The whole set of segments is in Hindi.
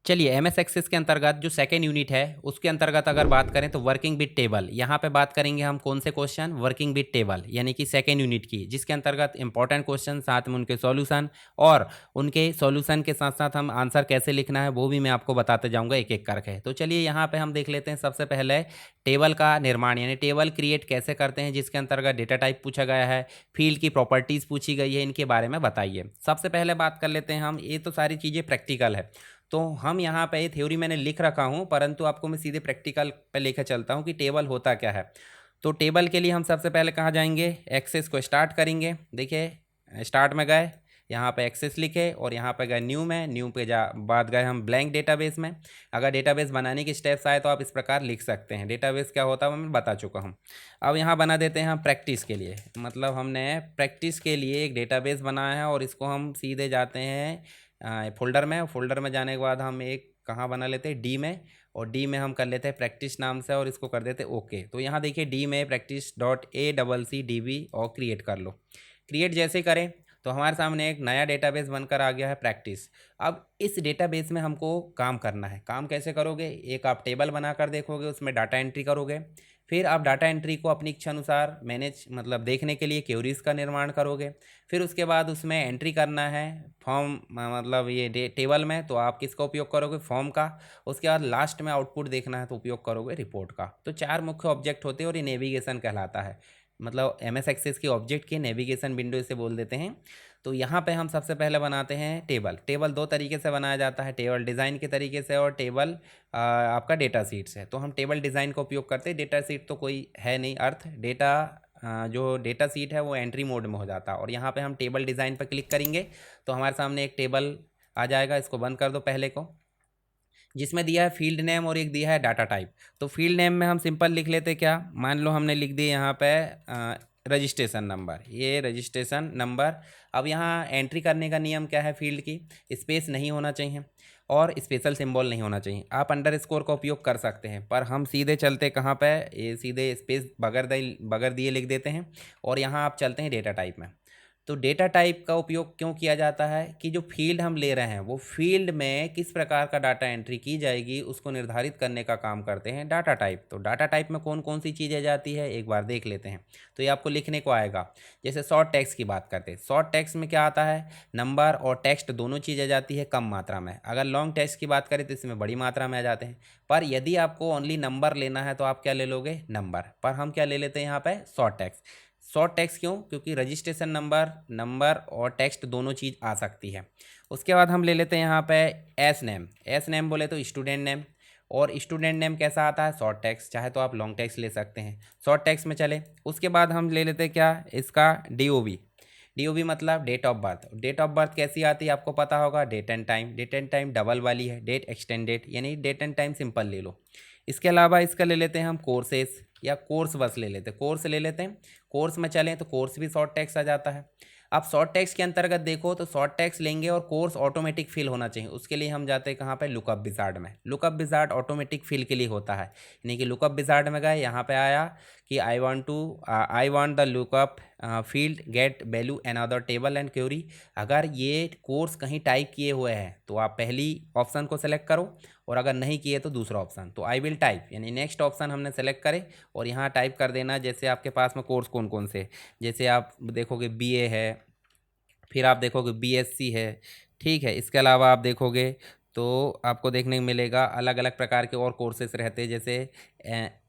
चलिए एमएस एक्सेस के अंतर्गत जो सेकेंड यूनिट है उसके अंतर्गत अगर बात करें तो वर्किंग विद टेबल, यहाँ पे बात करेंगे हम कौन से क्वेश्चन, वर्किंग विद टेबल यानी कि सेकेंड यूनिट की, जिसके अंतर्गत इंपॉर्टेंट क्वेश्चन साथ में उनके सॉल्यूशन और उनके सॉल्यूशन के साथ साथ हम आंसर कैसे लिखना है वो भी मैं आपको बताते जाऊँगा एक एक करके। तो चलिए यहाँ पर हम देख लेते हैं सबसे पहले टेबल का निर्माण यानी टेबल क्रिएट कैसे करते हैं, जिसके अंतर्गत डेटा टाइप पूछा गया है, फील्ड की प्रॉपर्टीज़ पूछी गई है, इनके बारे में बताइए। सबसे पहले बात कर लेते हैं हम, ये तो सारी चीज़ें प्रैक्टिकल है तो हम यहाँ पे थ्योरी मैंने लिख रखा हूँ, परंतु आपको मैं सीधे प्रैक्टिकल पे लेकर चलता हूँ कि टेबल होता क्या है। तो टेबल के लिए हम सबसे पहले कहाँ जाएंगे, एक्सेस को स्टार्ट करेंगे। देखिए स्टार्ट में गए, यहाँ पे एक्सेस लिखे और यहाँ पे गए न्यू में, न्यू पे जा बाद गए हम ब्लैंक डेटाबेस में। अगर डेटाबेस बनाने की स्टेप्स आए तो आप इस प्रकार लिख सकते हैं, डेटाबेस क्या होता है वो मैं बता चुका हूँ। अब यहाँ बना देते हैं हम प्रैक्टिस के लिए, मतलब हमने प्रैक्टिस के लिए एक डेटाबेस बनाया है और इसको हम सीधे जाते हैं फोल्डर में। फोल्डर में जाने के बाद हम एक कहाँ बना लेते हैं, डी में, और डी में हम कर लेते हैं प्रैक्टिस नाम से और इसको कर देते हैं ओके। तो यहाँ देखिए डी में practice dot A double C D B और क्रिएट कर लो। क्रिएट जैसे करें तो हमारे सामने एक नया डेटाबेस बनकर आ गया है प्रैक्टिस। अब इस डेटाबेस में हमको काम करना है। काम कैसे करोगे, एक आप टेबल बनाकर देखोगे, उसमें डाटा एंट्री करोगे, फिर आप डाटा एंट्री को अपनी इच्छा अनुसार मैनेज मतलब देखने के लिए क्वेरीज का निर्माण करोगे। फिर उसके बाद उसमें एंट्री करना है फॉर्म मतलब ये टेबल में, तो आप किसका उपयोग करोगे, फॉर्म का। उसके बाद लास्ट में आउटपुट देखना है तो उपयोग करोगे रिपोर्ट का। तो चार मुख्य ऑब्जेक्ट होते हैं और ये नेविगेशन कहलाता है, मतलब एम एस एक्सेस के ऑब्जेक्ट की नेविगेशन विंडो इसे बोल देते हैं। तो यहाँ पे हम सबसे पहले बनाते हैं टेबल। टेबल दो तरीके से बनाया जाता है, टेबल डिज़ाइन के तरीके से और टेबल आपका डेटा सीट से। तो हम टेबल डिज़ाइन का उपयोग करते हैं, डेटा सीट तो कोई है नहीं अर्थ, डेटा जो डेटा सीट है वो एंट्री मोड में हो जाता है। और यहाँ पे हम टेबल डिज़ाइन पर क्लिक करेंगे तो हमारे सामने एक टेबल आ जाएगा। इसको बंद कर दो पहले को, जिसमें दिया है फील्ड नेम और एक दिया है डाटा टाइप। तो फील्ड नेम में हम सिंपल लिख लेते, क्या मान लो हमने लिख दिया यहाँ पे रजिस्ट्रेशन नंबर, ये रजिस्ट्रेशन नंबर। अब यहाँ एंट्री करने का नियम क्या है, फील्ड की स्पेस नहीं होना चाहिए और स्पेशल सिंबल नहीं होना चाहिए। आप अंडर स्कोर का उपयोग कर सकते हैं, पर हम सीधे चलते कहाँ पे, ये सीधे स्पेस बगैर दिए लिख देते हैं और यहाँ आप चलते हैं डेटा टाइप में। तो डेटा टाइप का उपयोग क्यों किया जाता है कि जो फील्ड हम ले रहे हैं वो फील्ड में किस प्रकार का डाटा एंट्री की जाएगी उसको निर्धारित करने का काम करते हैं डाटा टाइप। तो डाटा टाइप में कौन कौन सी चीज़ें जाती है एक बार देख लेते हैं। तो ये आपको लिखने को आएगा। जैसे शॉर्ट टेक्स्ट की बात करते हैं, शॉर्ट टेक्स्ट में क्या आता है, नंबर और टेक्स्ट दोनों चीज़ें जाती है कम मात्रा में। अगर लॉन्ग टेक्स्ट की बात करें तो इसमें बड़ी मात्रा में आ जाते हैं। पर यदि आपको ओनली नंबर लेना है तो आप क्या ले लोगे, नंबर। पर हम क्या ले लेते हैं यहाँ पे, शॉर्ट टेक्स्ट। शॉर्ट टेक्स्ट क्यों, क्योंकि रजिस्ट्रेशन नंबर और टेक्स्ट दोनों चीज़ आ सकती है। उसके बाद हम ले लेते हैं यहाँ पे एस नेम। एस नेम बोले तो स्टूडेंट नेम, और स्टूडेंट नेम कैसा आता है, शॉर्ट टेक्स्ट, चाहे तो आप लॉन्ग टेक्स्ट ले सकते हैं। शॉर्ट टेक्स्ट में चले, उसके बाद हम ले लेते हैं क्या, इसका D O B. D O B मतलब date of birth. Date of birth कैसी आती है आपको पता होगा, date and time. Date and time double वाली है, डेट एक्सटेंडेड यानी डेट एंड टाइम सिंपल ले लो। इसके अलावा इसका ले लेते हैं हम कोर्सेस, या कोर्स बस ले लेते हैं, कोर्स ले लेते हैं। कोर्स में चलें तो कोर्स भी शॉर्ट टेक्स्ट आ जाता है। अब शॉर्ट टेक्स्ट के अंतर्गत देखो तो शॉर्ट टेक्स्ट लेंगे और कोर्स ऑटोमेटिक फिल होना चाहिए, उसके लिए हम जाते हैं कहाँ पे, लुकअप विजार्ड में। लुकअप विजार्ड ऑटोमेटिक फिल के लिए होता है, यानी कि लुकअप विजार्ड में गए, यहाँ पे आया कि I want the lookup field get value another table and query. अगर ये कोर्स कहीं टाइप किए हुए हैं तो आप पहली ऑप्शन को सेलेक्ट करो, और अगर नहीं किए तो दूसरा ऑप्शन। तो आई विल टाइप यानी नेक्स्ट ऑप्शन हमने सेलेक्ट करे और यहाँ टाइप कर देना। जैसे आपके पास में कोर्स कौन कौन से, जैसे आप देखोगे बीए है, फिर आप देखोगे बीएससी है, ठीक है। इसके अलावा आप देखोगे तो आपको देखने को मिलेगा अलग अलग प्रकार के और कोर्सेस रहते हैं। जैसे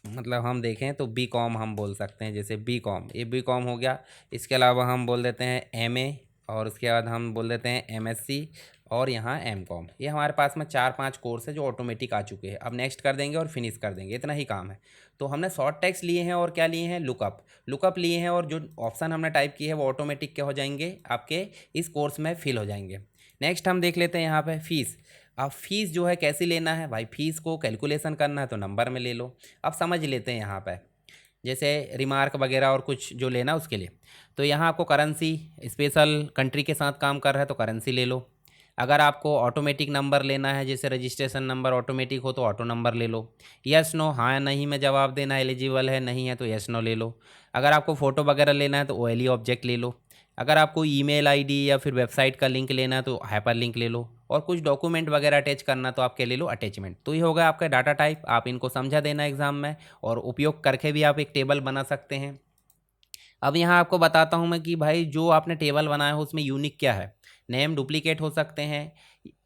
मतलब हम देखें तो बी कॉम हम बोल सकते हैं, जैसे बी कॉम, ये बी कॉम हो गया। इसके अलावा हम बोल देते हैं एमए, और उसके बाद हम बोल देते हैं एमएससी, और यहाँ एम कॉम। ये हमारे पास में 4-5 कोर्स है जो ऑटोमेटिक आ चुके हैं। अब नेक्स्ट कर देंगे और फिनिश कर देंगे, इतना ही काम है। तो हमने शॉर्ट टेक्स्ट लिए हैं और क्या लिए हैं, लुकअप। लुकअप लिए हैं और जो ऑप्शन हमने टाइप किए हैं वो ऑटोमेटिक क्या हो जाएंगे, आपके इस कोर्स में फिल हो जाएंगे। नेक्स्ट हम देख लेते हैं यहाँ पे फीस। अब फीस जो है कैसे लेना है भाई, फीस को कैलकुलेशन करना है तो नंबर में ले लो। अब समझ लेते हैं यहाँ पे, जैसे रिमार्क वगैरह और कुछ जो लेना उसके लिए। तो यहाँ आपको करेंसी, स्पेशल कंट्री के साथ काम कर रहा है तो करेंसी ले लो। अगर आपको ऑटोमेटिक नंबर लेना है, जैसे रजिस्ट्रेशन नंबर ऑटोमेटिक हो तो ऑटो नंबर ले लो। यस नो, हाँ नहीं में जवाब देना, एलिजिबल है नहीं है तो यस नो ले लो। अगर आपको फ़ोटो वगैरह लेना है तो ओ एल ई ऑब्जेक्ट ले लो। अगर आपको ईमेल आईडी या फिर वेबसाइट का लिंक लेना है तो हाइपर लिंक ले लो, और कुछ डॉक्यूमेंट वगैरह अटैच करना तो आपके ले लो अटैचमेंट। तो ये होगा आपका डाटा टाइप, आप इनको समझा देना एग्जाम में, और उपयोग करके भी आप एक टेबल बना सकते हैं। अब यहाँ आपको बताता हूँ मैं कि भाई जो आपने टेबल बनाया हो उसमें यूनिक क्या है। नेम डुप्लीकेट हो सकते हैं,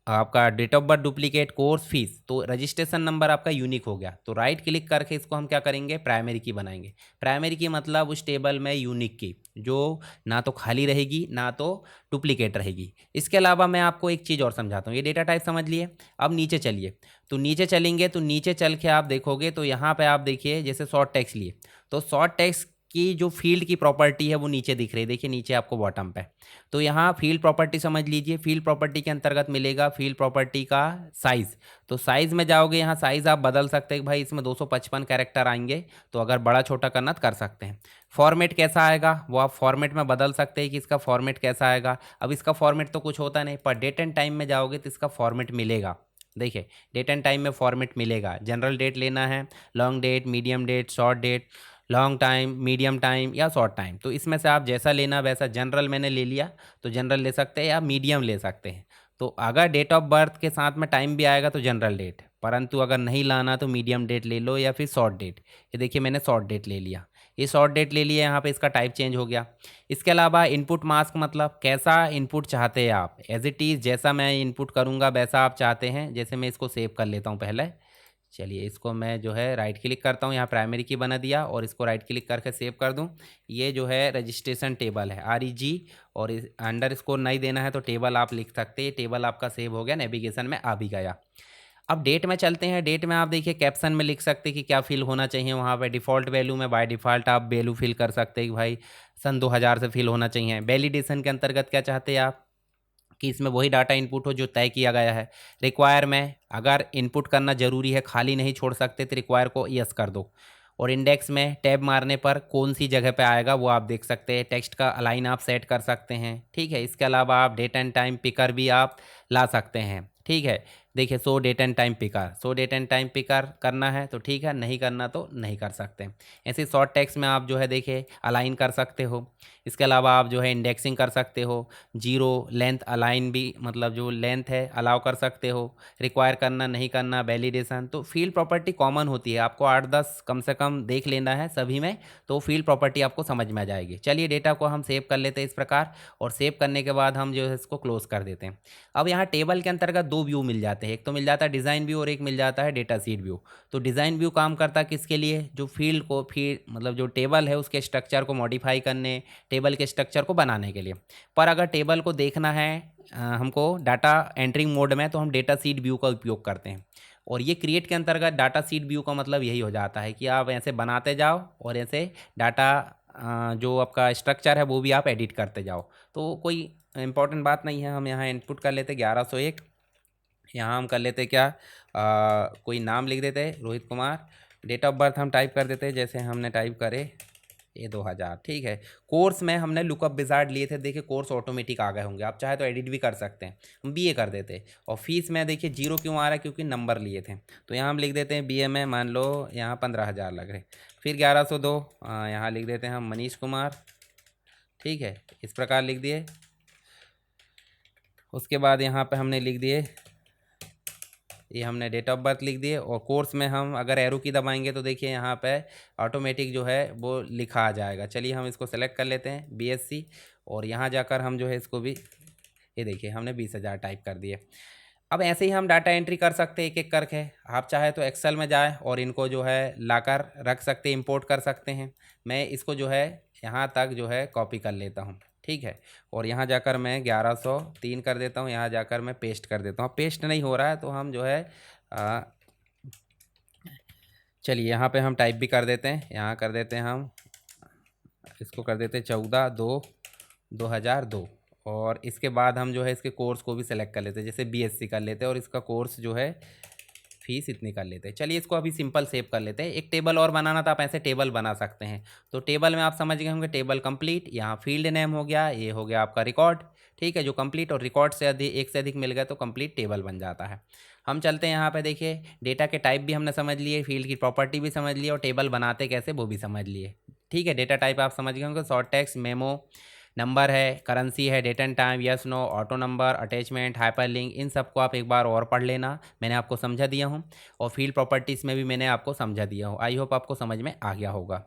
आपका date of birth duplicate, course fees, तो रजिस्ट्रेशन नंबर आपका यूनिक हो गया। तो राइट क्लिक करके इसको हम क्या करेंगे, प्राइमरी की बनाएंगे। प्राइमरी की मतलब उस टेबल में यूनिक की, जो ना तो खाली रहेगी ना तो डुप्लीकेट रहेगी। इसके अलावा मैं आपको एक चीज़ और समझाता हूँ, ये डेटा टाइप समझ लिए। अब नीचे चलिए, तो नीचे चलेंगे तो नीचे चल के आप देखोगे तो यहाँ पे आप देखिए जैसे शॉर्ट टेक्स्ट लिए, तो शॉर्ट टेक्स्ट की जो फील्ड की प्रॉपर्टी है वो नीचे दिख रही है, देखिए नीचे आपको बॉटम पे। तो यहाँ फील्ड प्रॉपर्टी समझ लीजिए, फील्ड प्रॉपर्टी के अंतर्गत मिलेगा फील्ड प्रॉपर्टी का साइज़। तो साइज़ में जाओगे, यहाँ साइज़ आप बदल सकते हैं कि भाई इसमें 255 कैरेक्टर आएंगे, तो अगर बड़ा छोटा करना तो कर सकते हैं। फॉर्मेट कैसा आएगा वो आप फॉर्मेट में बदल सकते हैं कि इसका फॉर्मेट कैसा आएगा। अब इसका फॉर्मेट तो कुछ होता नहीं, पर डेट एंड टाइम में जाओगे तो इसका फॉर्मेट मिलेगा। देखिए डेट एंड टाइम में फॉर्मेट मिलेगा, जनरल डेट लेना है, long date, medium date, short date, long time, medium time या शॉर्ट टाइम, तो इसमें से आप जैसा लेना वैसा। जनरल मैंने ले लिया तो जनरल ले सकते हैं या मीडियम ले सकते हैं। तो अगर डेट ऑफ बर्थ के साथ में टाइम भी आएगा तो जनरल डेट, परंतु अगर नहीं लाना तो मीडियम डेट ले लो या फिर शॉर्ट डेट। ये देखिए मैंने शॉर्ट डेट ले लिया, ये शॉर्ट डेट ले लिया, यहाँ पे इसका टाइप चेंज हो गया। इसके अलावा इनपुट मास्क मतलब कैसा इनपुट चाहते हैं आप, एज इट इज़ जैसा मैं इनपुट करूँगा वैसा आप चाहते हैं। जैसे मैं इसको सेव कर लेता हूँ पहले, चलिए इसको मैं जो है राइट क्लिक करता हूँ, यहाँ प्राइमरी की बना दिया और इसको राइट क्लिक करके सेव कर दूँ। ये जो है रजिस्ट्रेशन टेबल है REG, और इस अंडर स्कोर नहीं देना है तो टेबल आप लिख सकते हैं। टेबल आपका सेव हो गया, नेविगेशन में आ भी गया। अब डेट में चलते हैं। डेट में आप देखिए कैप्शन में लिख सकते हैं कि क्या फिल होना चाहिए। वहाँ पे डिफ़ॉल्ट वैल्यू में बाय डिफ़ॉल्ट आप वैल्यू फिल कर सकते हैं कि भाई सन 2000 से फिल होना चाहिए। वैलिडेशन के अंतर्गत क्या चाहते हैं आप कि इसमें वही डाटा इनपुट हो जो तय किया गया है। रिक्वायर में अगर इनपुट करना ज़रूरी है, खाली नहीं छोड़ सकते, तो रिक्वायर को यस कर दो। और इंडेक्स में टैब मारने पर कौन सी जगह पे आएगा वो आप देख सकते हैं। टेक्स्ट का अलाइन आप सेट कर सकते हैं, ठीक है। इसके अलावा आप डेट एंड टाइम पिकर भी आप ला सकते हैं, ठीक है। देखिए so date and time picker, so date and time picker करना है तो ठीक है, नहीं करना तो नहीं कर सकते। ऐसे शॉर्ट टेक्स्ट में आप जो है देखिए अलाइन कर सकते हो। इसके अलावा आप जो है इंडेक्सिंग कर सकते हो, जीरो लेंथ अलाइन भी, मतलब जो लेंथ है अलाउ कर सकते हो। रिक्वायर करना नहीं करना, वैलिडेशन। तो फील्ड प्रॉपर्टी कॉमन होती है, आपको 8-10 कम से कम देख लेना है सभी में, तो फील्ड प्रॉपर्टी आपको समझ में आ जाएगी। चलिए डेटा को हम सेव कर लेते हैं इस प्रकार, और सेव करने के बाद हम जो है इसको क्लोज कर देते हैं। अब यहाँ टेबल के अंतर्गत दो व्यू मिल जाते हैं, एक तो मिल जाता है डिज़ाइन व्यू और एक मिल जाता है डेटा सीट व्यू। तो डिज़ाइन व्यू काम करता है किसके लिए, जो फील्ड को मतलब जो टेबल है उसके स्ट्रक्चर को मॉडिफाई करने, टेबल के स्ट्रक्चर को बनाने के लिए। पर अगर टेबल को देखना है हमको डाटा एंट्रिंग मोड में, तो हम डेटा सीट व्यू का उपयोग करते हैं। और ये क्रिएट के अंतर्गत डाटा सीट व्यू का मतलब यही हो जाता है कि आप ऐसे बनाते जाओ और ऐसे डाटा जो आपका स्ट्रक्चर है वो भी आप एडिट करते जाओ। तो कोई इंपॉर्टेंट बात नहीं है। हम यहाँ इनपुट कर लेते 1101, यहाँ हम कर लेते क्या, कोई नाम लिख देते Rohit Kumar. Date of birth हम टाइप कर देते जैसे हमने टाइप करे ये 2000, ठीक है। कोर्स में हमने लुकअप विजार्ड लिए थे, देखिए कोर्स ऑटोमेटिक आ गए होंगे, आप चाहे तो एडिट भी कर सकते हैं, हम BA कर देते। और फीस में देखिए जीरो क्यों आ रहा है, क्योंकि नंबर लिए थे। तो यहाँ हम लिख देते हैं BA में, मान लो यहाँ 15,000 लग रहे। फिर 1102 यहाँ लिख देते हैं हम मनीष कुमार, ठीक है, इस प्रकार लिख दिए। उसके बाद यहाँ पे हमने लिख दिए, ये हमने डेट ऑफ बर्थ लिख दिए। और कोर्स में हम अगर एरो की दबाएंगे तो देखिए यहाँ पे ऑटोमेटिक जो है वो लिखा आ जाएगा। चलिए हम इसको सेलेक्ट कर लेते हैं BSc, और यहाँ जाकर हम जो है इसको भी, ये देखिए हमने 20,000 टाइप कर दिए। अब ऐसे ही हम डाटा एंट्री कर सकते हैं एक एक करके। आप चाहे तो एक्सेल में जाए और इनको जो है लाकर रख सकते हैं, इंपोर्ट कर सकते हैं। मैं इसको जो है यहाँ तक जो है कॉपी कर लेता हूँ, ठीक है। और यहाँ जाकर मैं 1103 कर देता हूँ, यहाँ जाकर मैं पेस्ट कर देता हूँ। पेस्ट नहीं हो रहा है तो हम जो है चलिए यहाँ पे हम टाइप भी कर देते हैं, यहाँ कर देते हैं हम इसको कर देते हैं 14/2/2002। और इसके बाद हम जो है इसके कोर्स को भी सिलेक्ट कर लेते हैं, जैसे BSc कर लेते हैं और इसका कोर्स जो है फीस इतनी कर लेते हैं। चलिए इसको अभी सिंपल सेव कर लेते हैं। एक टेबल और बनाना था, आप ऐसे टेबल बना सकते हैं। तो टेबल में आप समझ गए होंगे, टेबल कंप्लीट, यहाँ फील्ड नेम हो गया, ये हो गया आपका रिकॉर्ड, ठीक है, जो कंप्लीट। और रिकॉर्ड से अधिक, एक से अधिक मिल गया तो कंप्लीट टेबल बन जाता है। हम चलते हैं यहाँ पे, देखिए डेटा के टाइप भी हमने समझ लिए, फील्ड की प्रॉपर्टी भी समझ लिए, और टेबल बनाते कैसे वो भी समझ लिए, ठीक है। डेटा टाइप आप समझ गए होंगे, शॉर्ट टेक्स्ट, मेमो, नंबर है, करेंसी है, date and time, yes no, auto number, attachment, hyperlink, इन सबको आप एक बार और पढ़ लेना, मैंने आपको समझा दिया हूँ। और फील्ड प्रॉपर्टीज़ में भी मैंने आपको समझा दिया हूँ। आई होप आपको समझ में आ गया होगा।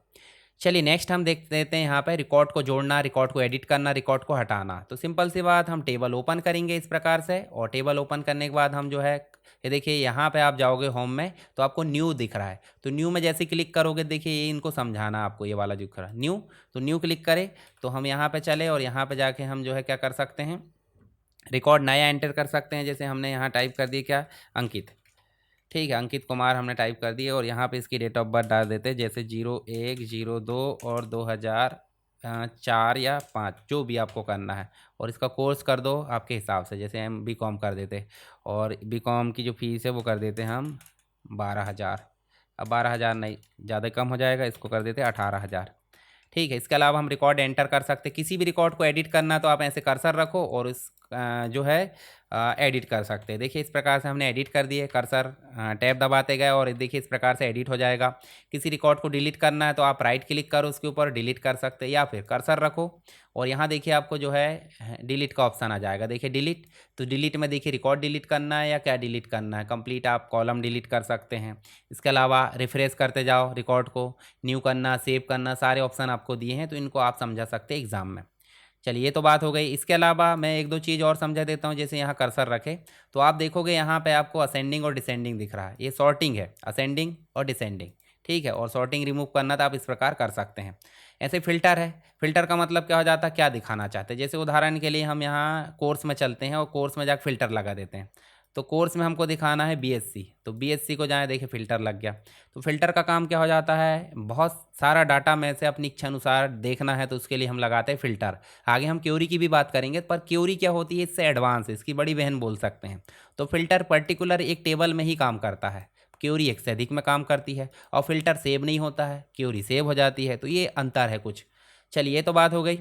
चलिए नेक्स्ट हम देख लेते हैं यहाँ पे रिकॉर्ड को जोड़ना, रिकॉर्ड को एडिट करना, रिकॉर्ड को हटाना। तो सिंपल सी बात, हम टेबल ओपन करेंगे इस प्रकार से, और टेबल ओपन करने के बाद हम जो है, ये देखिए यहाँ पे आप जाओगे होम में तो आपको न्यू दिख रहा है। तो न्यू में जैसे क्लिक करोगे, देखिए ये इनको समझाना आपको, ये वाला जो दिख रहा है न्यू, तो न्यू क्लिक करें तो हम यहाँ पे चले, और यहाँ पे जाके हम जो है क्या कर सकते हैं, रिकॉर्ड नया एंटर कर सकते हैं। जैसे हमने यहाँ टाइप कर दिया क्या, अंकित, ठीक है, अंकित कुमार हमने टाइप कर दिया, और यहाँ पे इसकी डेट ऑफ बर्थ डाल देते हैं, जैसे 0102 और 2004 या 5, जो भी आपको करना है। और इसका कोर्स कर दो आपके हिसाब से, जैसे हम बीकॉम कर देते, और बीकॉम की जो फीस है वो कर देते हम 12,000। अब 12,000 नहीं, ज़्यादा कम हो जाएगा, इसको कर देते 18,000। ठीक है, इसके अलावा हम रिकॉर्ड एंटर कर सकते, किसी भी रिकॉर्ड को एडिट करना तो आप ऐसे कर्सर रखो और इस जो है एडिट कर सकते हैं। देखिए इस प्रकार से हमने एडिट कर दिए, कर्सर टैब दबाते गए, और देखिए इस प्रकार से एडिट हो जाएगा। किसी रिकॉर्ड को डिलीट करना है तो आप राइट क्लिक करो उसके ऊपर, डिलीट कर सकते हैं, या फिर कर्सर रखो और यहाँ देखिए आपको जो है डिलीट का ऑप्शन आ जाएगा। देखिए डिलीट, तो डिलीट में देखिए रिकॉर्ड डिलीट करना है या क्या डिलीट करना है, कंप्लीट आप कॉलम डिलीट कर सकते हैं। इसके अलावा रिफ्रेश करते जाओ रिकॉर्ड को, न्यू करना, सेव करना, सारे ऑप्शन आपको दिए हैं, तो इनको आप समझा सकते हैं एग्जाम में। चलिए ये तो बात हो गई। इसके अलावा मैं एक दो चीज़ और समझा देता हूँ। जैसे यहाँ कर्सर रखे तो आप देखोगे यहाँ पे आपको असेंडिंग और डिसेंडिंग दिख रहा है, ये सॉर्टिंग है, असेंडिंग और डिसेंडिंग, ठीक है। और सॉर्टिंग रिमूव करना तो आप इस प्रकार कर सकते हैं। ऐसे फिल्टर है, फिल्टर का मतलब क्या हो जाता है, क्या दिखाना चाहते हैं। जैसे उदाहरण के लिए हम यहाँ कोर्स में चलते हैं और कोर्स में जाकर फिल्टर लगा देते हैं। तो कोर्स में हमको दिखाना है बीएससी, तो बीएससी को जाए, देखिए फ़िल्टर लग गया। तो फ़िल्टर का काम क्या हो जाता है, बहुत सारा डाटा में से अपनी इच्छा अनुसार देखना है, तो उसके लिए हम लगाते हैं फ़िल्टर। आगे हम क्यूरी की भी बात करेंगे, पर क्यूरी क्या होती है, इससे एडवांस, इसकी बड़ी बहन बोल सकते हैं। तो फ़िल्टर पर्टिकुलर एक टेबल में ही काम करता है, क्यूरी एक से अधिक में काम करती है। और फ़िल्टर सेव नहीं होता है, क्यूरी सेव हो जाती है, तो ये अंतर है कुछ। चलिए ये तो बात हो गई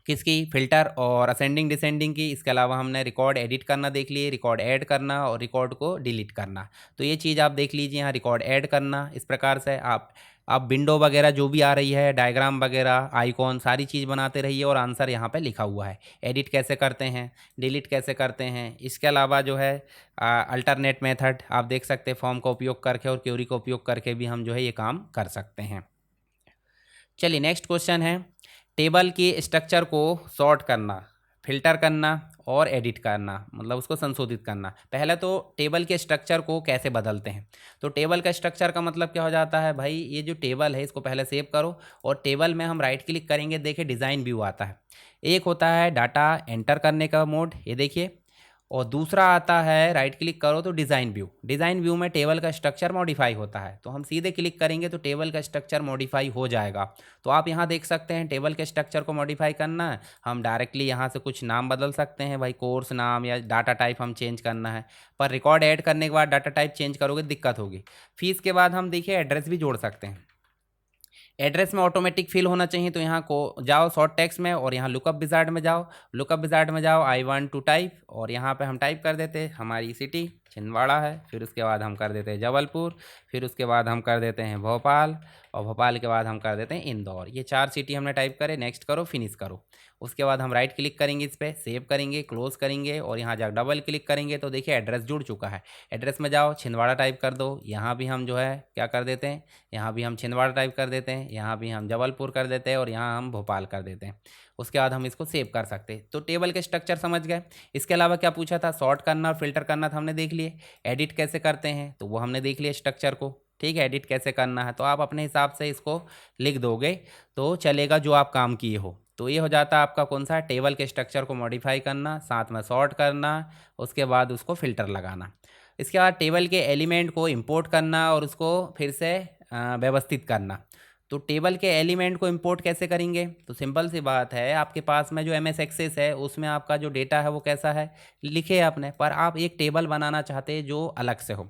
किसकी, फ़िल्टर और असेंडिंग डिसेंडिंग की। इसके अलावा हमने रिकॉर्ड एडिट करना देख लिए, रिकॉर्ड ऐड करना और रिकॉर्ड को डिलीट करना। तो ये चीज़ आप देख लीजिए, यहाँ रिकॉर्ड ऐड करना इस प्रकार से आप विंडो वगैरह जो भी आ रही है, डायग्राम वगैरह, आइकॉन, सारी चीज़ बनाते रहिए, और आंसर यहाँ पे लिखा हुआ है। एडिट कैसे करते हैं, डिलीट कैसे करते हैं। इसके अलावा जो है अल्टरनेट मेथड आप देख सकते हैं, फॉर्म का उपयोग करके और क्यूरी का उपयोग करके भी हम जो है ये काम कर सकते हैं। चलिए नेक्स्ट क्वेश्चन है, टेबल की स्ट्रक्चर को सॉर्ट करना, फिल्टर करना और एडिट करना, मतलब उसको संशोधित करना। पहले तो टेबल के स्ट्रक्चर को कैसे बदलते हैं। तो टेबल का स्ट्रक्चर का मतलब क्या हो जाता है भाई, ये जो टेबल है इसको पहले सेव करो, और टेबल में हम राइट क्लिक करेंगे, देखिए डिज़ाइन व्यू आता है। एक होता है डाटा एंटर करने का मोड, ये देखिए, और दूसरा आता है राइट क्लिक करो तो डिज़ाइन व्यू। डिज़ाइन व्यू में टेबल का स्ट्रक्चर मॉडिफाई होता है, तो हम सीधे क्लिक करेंगे तो टेबल का स्ट्रक्चर मॉडिफाई हो जाएगा। तो आप यहाँ देख सकते हैं, टेबल के स्ट्रक्चर को मॉडिफाई करना है, हम डायरेक्टली यहाँ से कुछ नाम बदल सकते हैं भाई, कोर्स नाम या डाटा टाइप हम चेंज करना है। पर रिकॉर्ड ऐड करने के बाद डाटा टाइप चेंज करोगे दिक्कत होगी। फीस के बाद हम देखिए एड्रेस भी जोड़ सकते हैं। एड्रेस में ऑटोमेटिक फिल होना चाहिए, तो यहाँ को जाओ शॉर्ट टेक्स्ट में, और यहाँ लुकअप विजार्ड में जाओ, लुकअप विजार्ड में जाओ, आई वांट टू टाइप, और यहाँ पे हम टाइप कर देते हमारी सिटी छिंदवाड़ा है, फिर उसके बाद हम कर देते हैं जबलपुर, फिर उसके बाद हम कर देते हैं भोपाल, और भोपाल के बाद हम कर देते हैं इंदौर। ये 4 सिटी हमने टाइप करे, नेक्स्ट करो, फिनिश करो। उसके बाद हम राइट क्लिक करेंगे, इस पर सेव करेंगे, क्लोज करेंगे, और यहाँ जा डबल क्लिक करेंगे तो देखिए एड्रेस जुड़ चुका है। एड्रेस में जाओ, छिंदवाड़ा टाइप कर दो, यहाँ भी हम जो है क्या कर देते हैं, यहाँ भी हम छिंदवाड़ा टाइप कर देते हैं, यहाँ भी हम जबलपुर कर देते हैं, और यहाँ हम भोपाल कर देते हैं। उसके बाद हम इसको सेव कर सकते हैं। तो टेबल के स्ट्रक्चर समझ गए। इसके अलावा क्या पूछा था, सॉर्ट करना और फिल्टर करना था, हमने देख लिए। एडिट कैसे करते हैं तो वो हमने देख लिया स्ट्रक्चर को, ठीक है। एडिट कैसे करना है तो आप अपने हिसाब से इसको लिख दोगे तो चलेगा, जो आप काम किए हो। तो ये हो जाता है आपका कौन सा, टेबल के स्ट्रक्चर को मॉडिफाई करना, साथ में सॉर्ट करना, उसके बाद उसको फिल्टर लगाना। इसके बाद टेबल के एलिमेंट को इंपोर्ट करना और उसको फिर से व्यवस्थित करना। तो टेबल के एलिमेंट को इंपोर्ट कैसे करेंगे, तो सिंपल सी बात है, आपके पास में जो एम एस एक्सेस है उसमें आपका जो डेटा है वो कैसा है, लिखे आपने, पर आप एक टेबल बनाना चाहते हैं जो अलग से हो।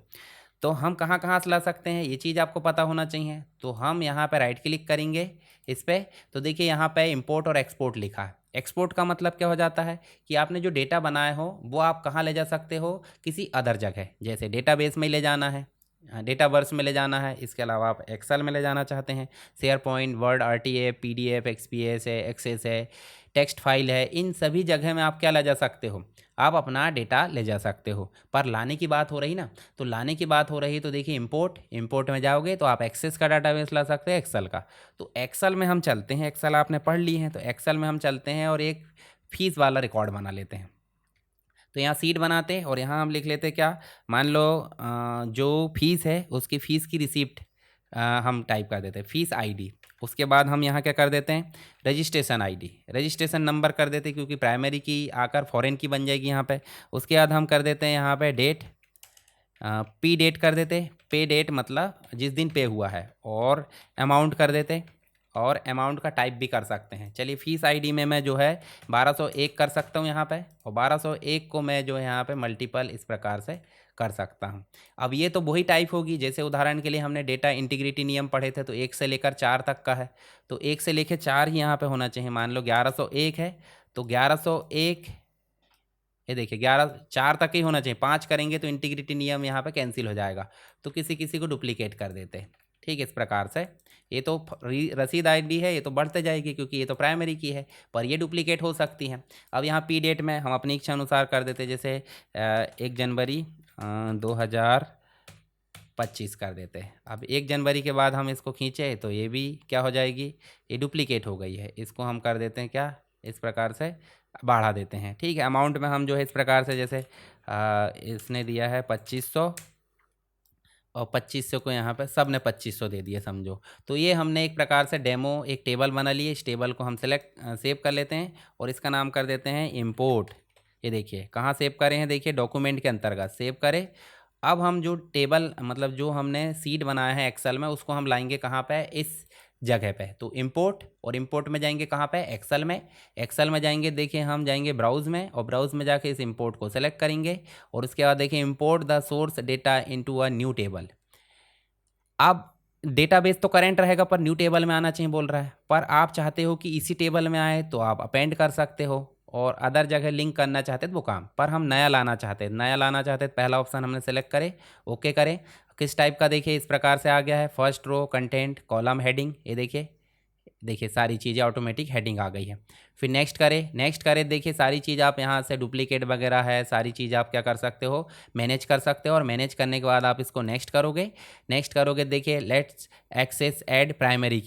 तो हम कहाँ कहाँ से ला सकते हैं, ये चीज़ आपको पता होना चाहिए। तो हम यहाँ पे राइट क्लिक करेंगे इस पर, तो देखिए यहाँ पे इंपोर्ट और एक्सपोर्ट लिखा है। एक्सपोर्ट का मतलब क्या हो जाता है कि आपने जो डेटा बनाए हो वो आप कहाँ ले जा सकते हो, किसी अदर जगह, जैसे डेटाबेस में ले जाना है, डेटावर्स में ले जाना है। इसके अलावा आप एक्सेल में ले जाना चाहते हैं, share point, word, RTF, PDF, XPS है, एक्सेस है, टेक्स्ट फाइल है, इन सभी जगह में आप क्या ले जा सकते हो, आप अपना डेटा ले जा सकते हो। पर लाने की बात हो रही ना, तो लाने की बात हो रही तो देखिए इंपोर्ट में जाओगे तो आप एक्सेस का डाटाबेस ला सकते हैं, एक्सेल का। तो एक्सेल में हम चलते हैं, एक्सेल आपने पढ़ ली है तो एक्सेल में हम चलते हैं और एक फीस वाला रिकॉर्ड बना लेते हैं। तो यहाँ सीट बनाते हैं और यहाँ हम लिख लेते हैं क्या, मान लो जो फीस है उसकी फ़ीस की रिसिप्ट हम टाइप कर देते हैं, फीस आईडी। उसके बाद हम यहाँ क्या कर देते हैं, रजिस्ट्रेशन आईडी, रजिस्ट्रेशन नंबर कर देते हैं, क्योंकि प्राइमरी की आकर फॉरेन की बन जाएगी यहाँ पे। उसके बाद हम कर देते हैं यहाँ पे डेट, पी डेट कर देते, पे डेट मतलब जिस दिन पे हुआ है, और अमाउंट कर देते, और अमाउंट का टाइप भी कर सकते हैं। चलिए फीस आईडी में मैं जो है 1201 कर सकता हूँ यहाँ पे, और 1201 को मैं जो है यहाँ पे मल्टीपल इस प्रकार से कर सकता हूँ। अब ये तो वही टाइप होगी, जैसे उदाहरण के लिए हमने डेटा इंटीग्रिटी नियम पढ़े थे, तो 1 से लेकर 4 तक का है, तो 1 से लेकर 4 ही यहाँ पे होना चाहिए। मान लो 1101 है तो 1101, ये देखिए 11 4 तक ही होना चाहिए, 5 करेंगे तो इंटीग्रिटी नियम यहाँ पे कैंसिल हो जाएगा, तो किसी किसी को डुप्लीकेट कर देते हैं। ठीक है, इस प्रकार से ये तो रसीद आईडी है, ये तो बढ़ते जाएगी क्योंकि ये तो प्राइमरी की है, पर ये डुप्लीकेट हो सकती है। अब यहाँ पी डेट में हम अपनी इच्छा अनुसार कर देते, जैसे 1 जनवरी 2025 कर देते हैं। अब 1 जनवरी के बाद हम इसको खींचे तो ये भी क्या हो जाएगी, ये डुप्लीकेट हो गई है, इसको हम कर देते हैं क्या, इस प्रकार से बढ़ा देते हैं। ठीक है, अमाउंट में हम जो है इस प्रकार से, जैसे इसने दिया है 2500 और 2500 को यहाँ पे सब ने 2500 दे दिए समझो। तो ये हमने एक प्रकार से डेमो एक टेबल बना लिए, इस टेबल को हम सेव कर लेते हैं और इसका नाम कर देते हैं इंपोर्ट। ये देखिए कहाँ सेव करें हैं, देखिए डॉक्यूमेंट के अंतर्गत सेव करें। अब हम जो टेबल मतलब जो हमने सीट बनाया है एक्सेल में, उसको हम लाएंगे कहाँ पे, इस जगह पे। तो इंपोर्ट, और इंपोर्ट में जाएंगे कहाँ पे, एक्सेल में। एक्सेल में जाएंगे, देखिए हम जाएंगे ब्राउज़ में, और ब्राउज़ में जाके इस इंपोर्ट को सेलेक्ट करेंगे, और उसके बाद देखिए import the source data into a new table. अब डेटाबेस तो करेंट रहेगा पर न्यू टेबल में आना चाहिए बोल रहा है, पर आप चाहते हो कि इसी टेबल में आए तो आप अपेंड कर सकते हो, और अदर जगह लिंक करना चाहते तो वो काम, पर हम नया लाना चाहते हैं, नया लाना चाहते हैं, पहला ऑप्शन हमने सेलेक्ट करे, ओके करें। किस टाइप का, देखिए इस प्रकार से आ गया है, first row, content, column, heading, ये देखिए सारी चीज़ें ऑटोमेटिक हेडिंग आ गई है। फिर नेक्स्ट करें, देखिए सारी चीज़ आप यहाँ से डुप्लीकेट वगैरह है, सारी चीज़ आप क्या कर सकते हो, मैनेज कर सकते हो, और मैनेज करने के बाद आप इसको नेक्स्ट करोगे, देखिए लेट्स एक्सेस ऐड प्राइमरी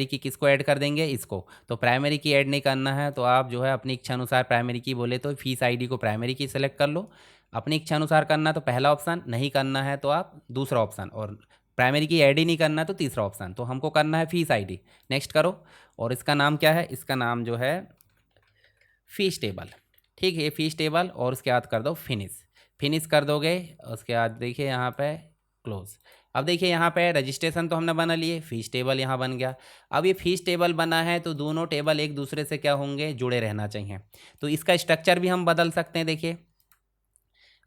की किसको ऐड कर देंगे, इसको। तो प्राइमरी की ऐड नहीं करना है तो आप जो है अपनी इच्छा अनुसार प्राइमरी की बोले तो फीस आईडी को प्राइमरी की सेलेक्ट कर लो, अपनी इच्छा अनुसार करना तो पहला ऑप्शन, नहीं करना है तो आप दूसरा ऑप्शन, और प्राइमरी की ऐड ही नहीं करना तो तीसरा ऑप्शन। तो हमको करना है फीस आईडी, नेक्स्ट करो, और इसका नाम क्या है, इसका नाम जो है फीस टेबल। ठीक है, ये फीस टेबल, और उसके बाद कर दो फिनिश कर दोगे, उसके बाद देखिए यहाँ पे क्लोज। अब देखिए यहाँ पे रजिस्ट्रेशन तो हमने बना लिए, फीस टेबल यहाँ बन गया। अब ये फीस टेबल बना है तो दोनों टेबल एक दूसरे से क्या होंगे, जुड़े रहना चाहिए। तो इसका स्ट्रक्चर भी हम बदल सकते हैं, देखिए।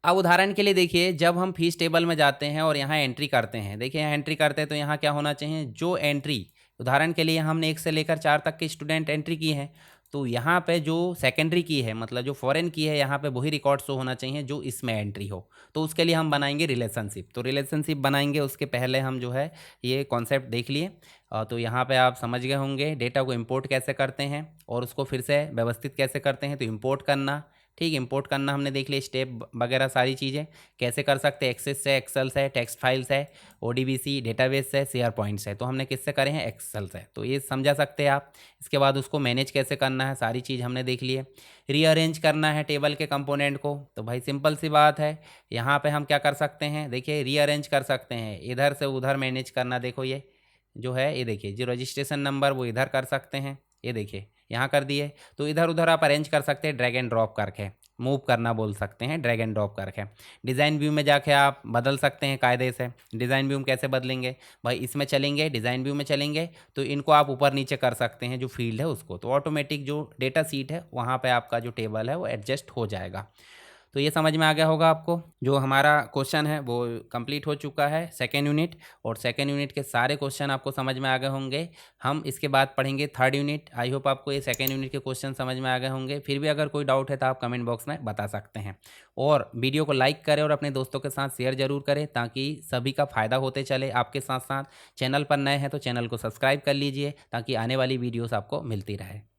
अब उदाहरण के लिए देखिए, जब हम फीस टेबल में जाते हैं और यहाँ एंट्री करते हैं, देखिए यहाँ एंट्री करते हैं तो यहाँ क्या होना चाहिए, जो एंट्री, उदाहरण के लिए हमने 1 से लेकर 4 तक के स्टूडेंट एंट्री की हैं, तो यहाँ पे जो सेकेंडरी की है मतलब जो फॉरेन की है, यहाँ पे वही रिकॉर्ड शो होना चाहिए जो इसमें एंट्री हो। तो उसके लिए हम बनाएंगे रिलेशनशिप, तो रिलेशनशिप बनाएंगे, उसके पहले हम जो है ये कॉन्सेप्ट देख लिए। तो यहाँ पे आप समझ गए होंगे डेटा को इंपोर्ट कैसे करते हैं और उसको फिर से व्यवस्थित कैसे करते हैं। तो इंपोर्ट करना, ठीक, इंपोर्ट करना हमने देख लिया, स्टेप वगैरह सारी चीज़ें कैसे कर सकते हैं, एक्सेस से, एक्सेल से, टेक्स्ट फाइल से, ओडीबीसी डेटाबेस से, शेयर पॉइंट से। तो हमने किससे करे हैं, एक्सेल से, तो ये समझा सकते हैं आप। इसके बाद उसको मैनेज कैसे करना है, सारी चीज़ हमने देख ली है। रीअरेंज करना है टेबल के कंपोनेंट को, तो भाई सिंपल सी बात है, यहाँ पर हम क्या कर सकते हैं, देखिए रीअरेंज कर सकते हैं, इधर से उधर मैनेज करना। देखो ये जो है, ये देखिए जो रजिस्ट्रेशन नंबर वो इधर कर सकते हैं, ये देखिए यहाँ कर दिए, तो इधर उधर आप अरेंज कर सकते हैं, ड्रैग एंड ड्रॉप करके, मूव करना बोल सकते हैं, ड्रैग एंड ड्रॉप करके। डिज़ाइन व्यू में जाके आप बदल सकते हैं कायदे से। डिज़ाइन व्यू में कैसे बदलेंगे भाई, इसमें चलेंगे, डिज़ाइन व्यू में चलेंगे तो इनको आप ऊपर नीचे कर सकते हैं जो फील्ड है उसको, तो ऑटोमेटिक जो डेटा सीट है वहाँ पे आपका जो टेबल है वो एडजस्ट हो जाएगा। तो ये समझ में आ गया होगा आपको। जो हमारा क्वेश्चन है वो कंप्लीट हो चुका है, सेकेंड यूनिट, और सेकेंड यूनिट के सारे क्वेश्चन आपको समझ में आ गए होंगे। हम इसके बाद पढ़ेंगे थर्ड यूनिट। आई होप आपको ये सेकेंड यूनिट के क्वेश्चन समझ में आ गए होंगे। फिर भी अगर कोई डाउट है तो आप कमेंट बॉक्स में बता सकते हैं, और वीडियो को लाइक करें और अपने दोस्तों के साथ शेयर जरूर करें ताकि सभी का फ़ायदा होते चले आपके साथ साथ। चैनल पर नए हैं तो चैनल को सब्सक्राइब कर लीजिए ताकि आने वाली वीडियोस आपको मिलती रहे।